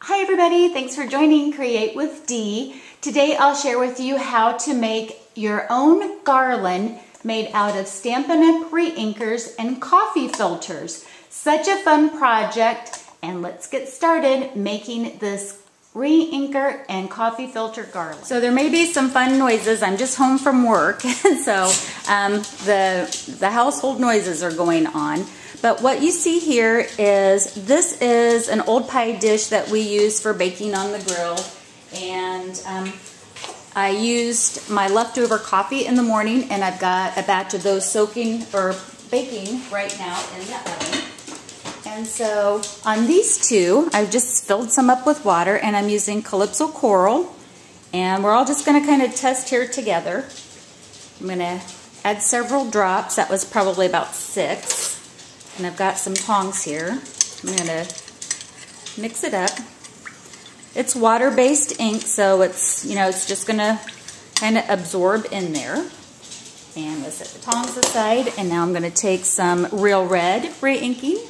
Hi everybody, thanks for joining Create with Dee. Today I'll share with you how to make your own garland made out of Stampin' Up! Reinkers and coffee filters. Such a fun project, and let's get started making this reinker and coffee filter garland. So there may be some fun noises. I'm just home from work, so the household noises are going on. But what you see here is, this is an old pie dish that we use for baking on the grill. And I used my leftover coffee in the morning, and I've got a batch of those soaking or baking right now in the oven. And so on these two, I've just filled some up with water, and I'm using Calypso Coral. And we're all just going to kind of test here together. I'm going to add several drops. That was probably about 6. And I've got some tongs here. I'm going to mix it up. It's water-based ink, so it's, it's just going to kind of absorb in there. And we'll set the tongs aside. And now I'm going to take some Real Red re-inking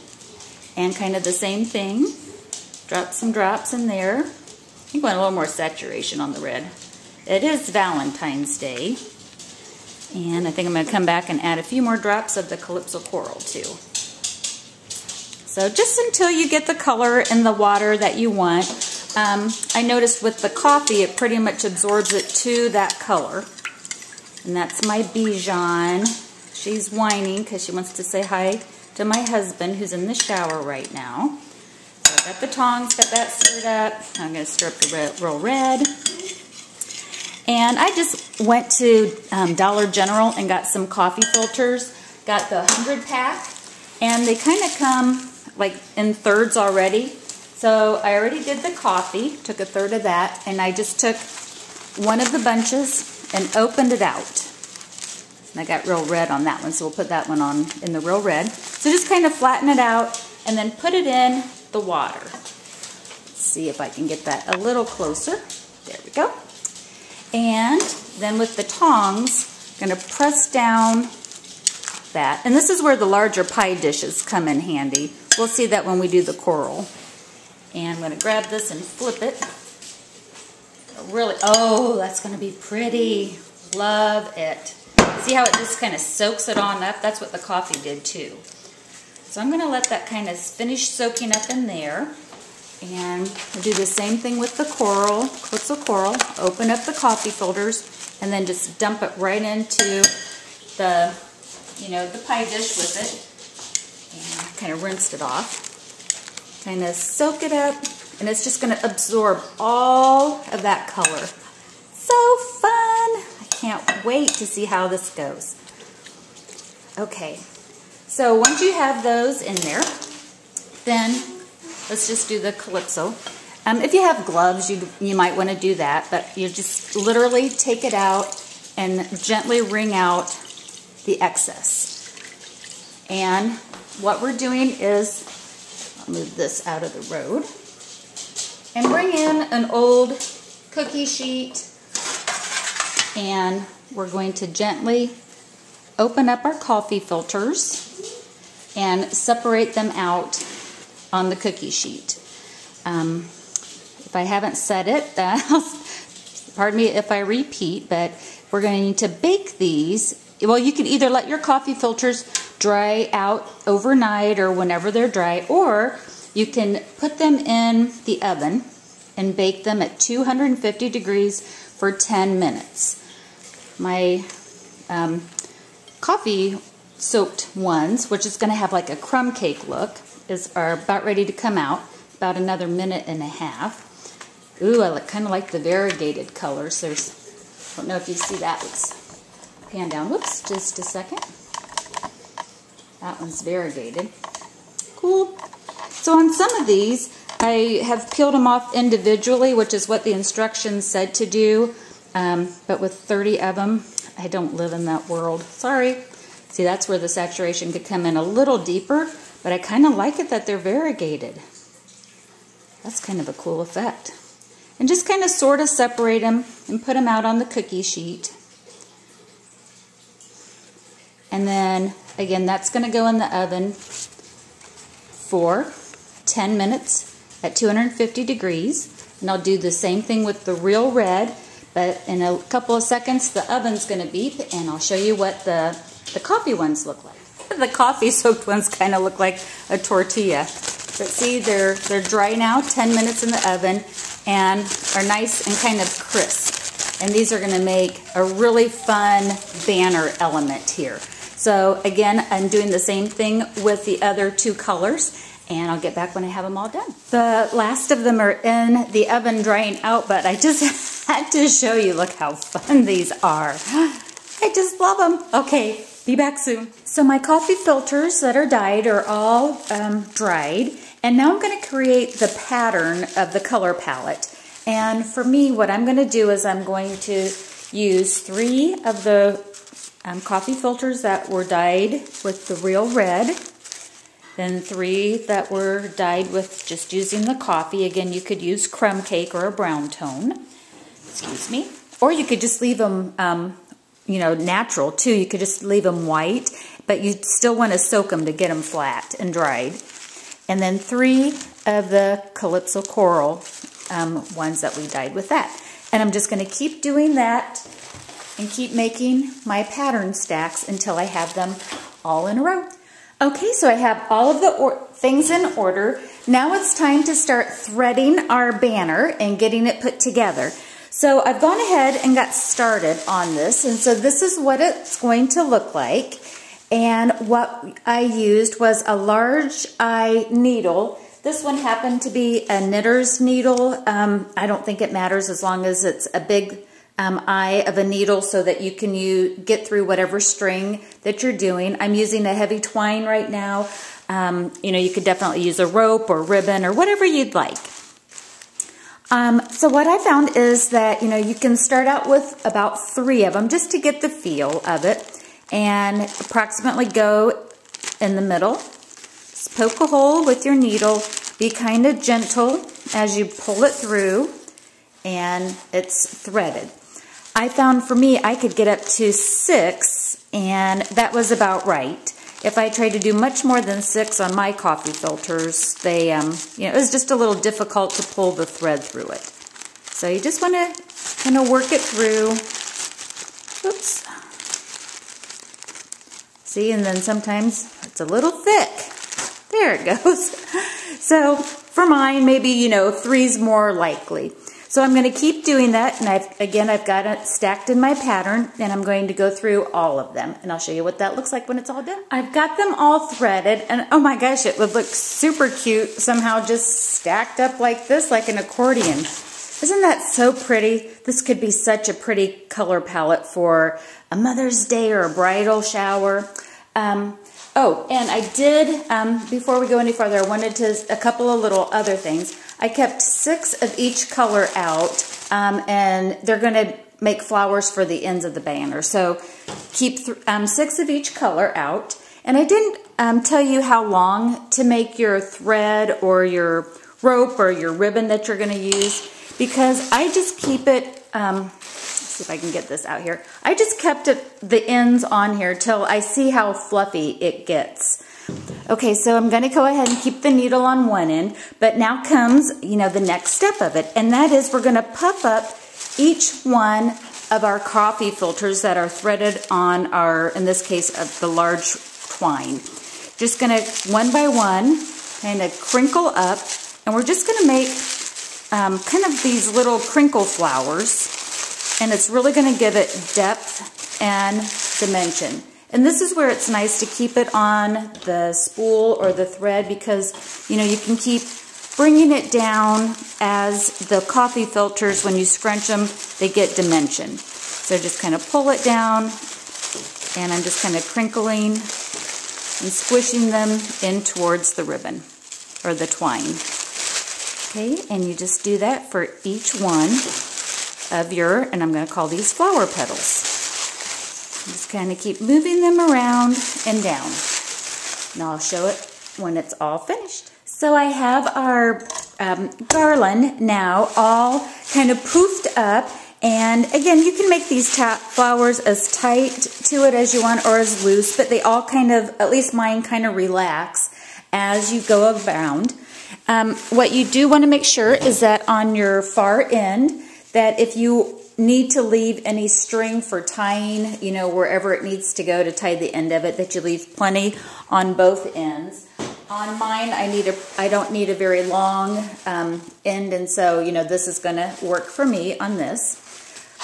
and kind of the same thing. Drop some drops in there. I think I want a little more saturation on the red. It is Valentine's Day. And I think I'm going to come back and add a few more drops of the Calypso Coral too. So just until you get the color in the water that you want. I noticed with the coffee, it pretty much absorbs it to that color. And that's my Bijan. She's whining because she wants to say hi to my husband, who's in the shower right now. So I've got the tongs, got that stirred up. I'm going to stir up the Real Red. And I just went to Dollar General and got some coffee filters. Got the 100-pack. And they kind of come like in thirds already. So I already did the coffee, took a third of that, and I just took one of the bunches and opened it out. And I got Real Red on that one, so we'll put that one on in the Real Red. So just kind of flatten it out and then put it in the water. Let's see if I can get that a little closer. There we go. And then with the tongs, I'm going to press down that. And this is where the larger pie dishes come in handy. We'll see that when we do the coral. And I'm going to grab this and flip it. Really, oh, that's going to be pretty. Love it. See how it just kind of soaks it on up? That's what the coffee did too. So I'm going to let that kind of finish soaking up in there. And we'll do the same thing with the coral, Calypso Coral. Open up the coffee filters and then just dump it right into the, the pie dish with it. And kind of rinsed it off. Kind of soak it up, and it's just going to absorb all of that color. So fun! I can't wait to see how this goes. Okay, so once you have those in there, then let's just do the Calypso. If you have gloves, you might want to do that, but you just literally take it out and gently wring out the excess. And what we're doing is, I'll move this out of the road, and bring in an old cookie sheet, and we're going to gently open up our coffee filters and separate them out on the cookie sheet. If I haven't said it, pardon me if I repeat, but we're going to need to bake these. Well, you can either let your coffee filters dry out overnight or whenever they're dry, or you can put them in the oven and bake them at 250 degrees for 10 minutes. My coffee soaked ones, which is going to have like a crumb cake look, are about ready to come out, about another minute and a half. Ooh, I kind of like the variegated colors. I don't know if you see that. Let's pan down. Whoops, just a second. That one's variegated. Cool. So on some of these, I have peeled them off individually, which is what the instructions said to do. But with 30 of them, I don't live in that world. Sorry. See, that's where the saturation could come in a little deeper, but I kind of like it that they're variegated. That's kind of a cool effect. And just kind of sort of separate them and put them out on the cookie sheet. And then, again, that's going to go in the oven for 10 minutes at 250 degrees. And I'll do the same thing with the real red, but in a couple of seconds the oven's going to beep and I'll show you what the coffee ones look like. The coffee soaked ones kind of look like a tortilla. But see, they're dry now, 10 minutes in the oven, and are nice and kind of crisp. And these are going to make a really fun banner element here. So again, I'm doing the same thing with the other two colors, and I'll get back when I have them all done. The last of them are in the oven drying out, but I just had to show you, look how fun these are. I just love them. Okay, be back soon. So my coffee filters that are dyed are all dried, and now I'm going to create the pattern of the color palette. And for me, what I'm going to do is I'm going to use 3 of the coffee filters that were dyed with the real red, then 3 that were dyed with just using the coffee. Again, you could use crumb cake or a brown tone, excuse me, or you could just leave them you know, natural too. You could just leave them white, but you still want to soak them to get them flat and dried. And then 3 of the Calypso Coral ones that we dyed with that. And I'm just going to keep doing that and keep making my pattern stacks until I have them all in a row. Okay, so I have all of the things in order. Now it's time to start threading our banner and getting it put together. So I've gone ahead and got started on this, and so this is what it's going to look like. And what I used was a large eye needle. This one happened to be a knitter's needle. I don't think it matters as long as it's a big eye of a needle so that you can get through whatever string that you're doing. I'm using a heavy twine right now. You know, you could definitely use a rope or ribbon or whatever you'd like. So what I found is that, you know, you can start out with about 3 of them just to get the feel of it, and approximately go in the middle. Just poke a hole with your needle. Be kind of gentle as you pull it through, and it's threaded. I found for me, I could get up to 6, and that was about right. If I tried to do much more than 6 on my coffee filters, they, you know, it was just a little difficult to pull the thread through it. So you just want to kind of work it through. Oops. See, and then sometimes it's a little thick. There it goes. So for mine, maybe, you know, 3's more likely. So I'm going to keep doing that, and I've got it stacked in my pattern, and I'm going to go through all of them, and I'll show you what that looks like when it's all done. I've got them all threaded, and oh my gosh, it would look super cute somehow just stacked up like this, like an accordion. Isn't that so pretty? This could be such a pretty color palette for a Mother's Day or a bridal shower. Oh, and I did, before we go any farther, I wanted to, a couple of little other things. I kept 6 of each color out, and they're going to make flowers for the ends of the banner. So keep 6 of each color out. And I didn't tell you how long to make your thread or your rope or your ribbon that you're going to use, because I just keep it, let's see if I can get this out here. I just kept the ends on here till I see how fluffy it gets. Okay, so I'm going to go ahead and keep the needle on one end, but now comes, you know, the next step of it, and that is we're going to puff up each one of our coffee filters that are threaded on our, in this case, the large twine. Just going to, one by one, kind of crinkle up, and we're just going to make kind of these little crinkle flowers, and it's really going to give it depth and dimension. And this is where it's nice to keep it on the spool or the thread, because, you know, you can keep bringing it down as the coffee filters, when you scrunch them, they get dimension. So just kind of pull it down, and I'm just kind of crinkling and squishing them in towards the ribbon or the twine. Okay, and you just do that for each one of your, and I'm going to call these flower petals. Just kind of keep moving them around and down. Now I'll show it when it's all finished. So I have our garland now all kind of poofed up, and again, you can make these flowers as tight to it as you want or as loose, but they all kind of, at least mine, kind of relax as you go around. What you do want to make sure is that on your far end, that if you need to leave any string for tying, you know, wherever it needs to go to tie the end of it, that you leave plenty on both ends. On mine, I don't need a very long end, and so, you know, this is going to work for me on this.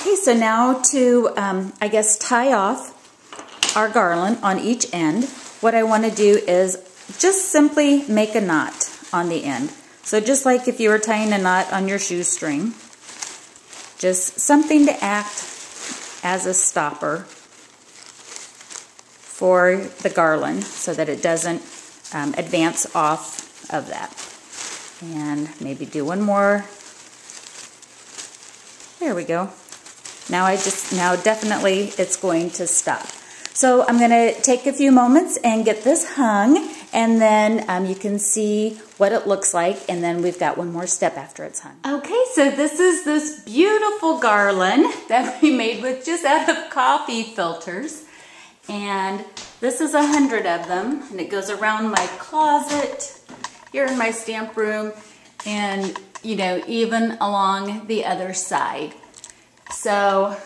Okay, so now to, I guess, tie off our garland on each end, what I want to do is just simply make a knot on the end. So just like if you were tying a knot on your shoestring, just something to act as a stopper for the garland so that it doesn't advance off of that. And maybe do one more. There we go. Now definitely it's going to stop. So I'm going to take a few moments and get this hung, and then you can see what it looks like, and then we've got one more step after it's hung. Okay, so this is this beautiful garland that we made with just out of coffee filters, and this is 100 of them, and it goes around my closet here in my stamp room, and you know, even along the other side. So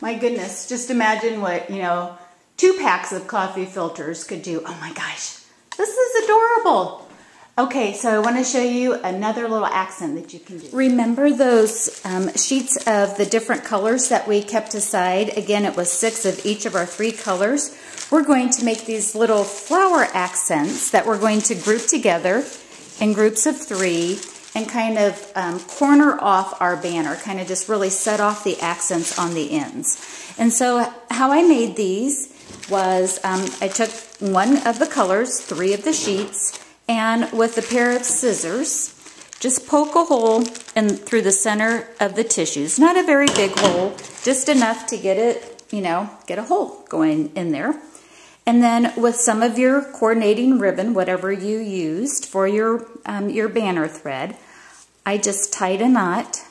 my goodness, just imagine what, you know, 2 packs of coffee filters could do. Oh my gosh, this is adorable. Okay, so I want to show you another little accent that you can do. Remember those sheets of the different colors that we kept aside? Again, it was 6 of each of our 3 colors. We're going to make these little flower accents that we're going to group together in groups of 3 and kind of corner off our banner, kind of just really set off the accents on the ends. And so how I made these was I took one of the colors, 3 of the sheets, and with a pair of scissors, just poke a hole through the center of the tissues. Not a very big hole, just enough to get it, you know, get a hole going in there. And then with some of your coordinating ribbon, whatever you used for your banner thread, I just tied a knot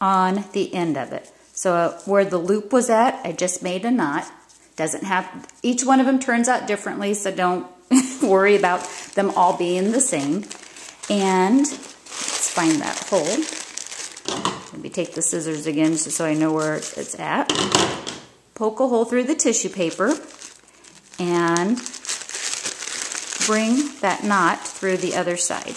on the end of it. So where the loop was at, I just made a knot. Doesn't have, each one of them turns out differently, so don't worry about them all being the same. And let's find that hole. Maybe take the scissors again just so I know where it's at. Poke a hole through the tissue paper and bring that knot through the other side.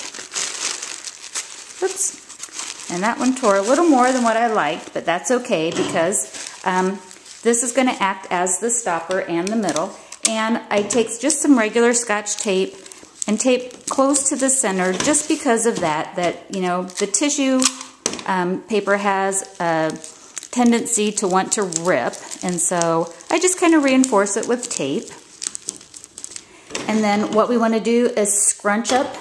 Oops. And that one tore a little more than what I liked, but that's okay because this is going to act as the stopper and the middle. And I take just some regular Scotch tape and tape close to the center just because of that, you know, the tissue paper has a tendency to want to rip, and so I just kind of reinforce it with tape. And then what we want to do is scrunch up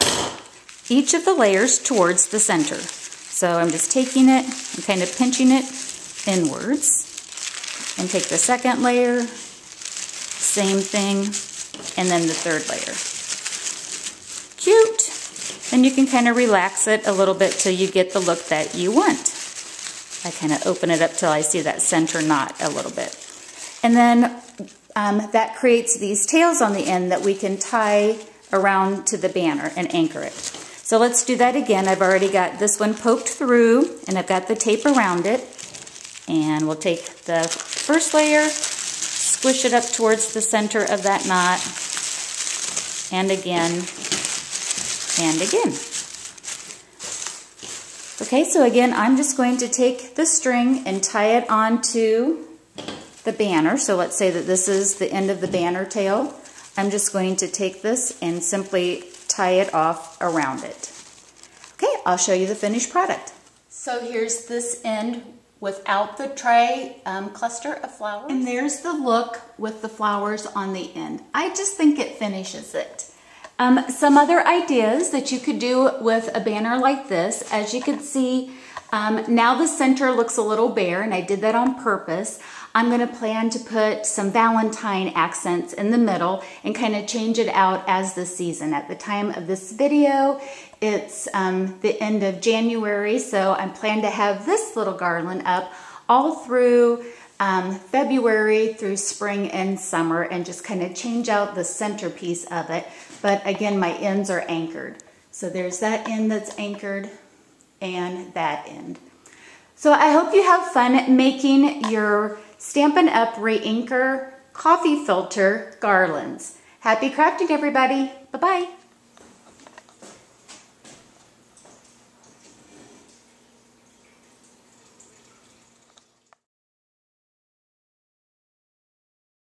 each of the layers towards the center. So I'm just taking it and kind of pinching it inwards. And take the second layer, same thing, and then the third layer. Cute! And you can kind of relax it a little bit till you get the look that you want. I kind of open it up till I see that center knot a little bit. And then that creates these tails on the end that we can tie around to the banner and anchor it. So let's do that again. I've already got this one poked through and I've got the tape around it. And we'll take the first layer, squish it up towards the center of that knot, and again, and again. Okay, so again, I'm just going to take the string and tie it onto the banner. So let's say that this is the end of the banner tail. I'm just going to take this and simply tie it off around it. Okay, I'll show you the finished product. So here's this end without the cluster of flowers. And there's the look with the flowers on the end. I just think it finishes it. Some other ideas that you could do with a banner like this, as you can see, now the center looks a little bare, and I did that on purpose. I'm going to plan to put some Valentine accents in the middle and kind of change it out as the season. At the time of this video, it's the end of January, so I plan to have this little garland up all through February through spring and summer, and just kind of change out the centerpiece of it. But again, my ends are anchored. So there's that end that's anchored and that end. So I hope you have fun making your Stampin' Up! Reinker coffee filter garlands. Happy crafting, everybody. Bye-bye.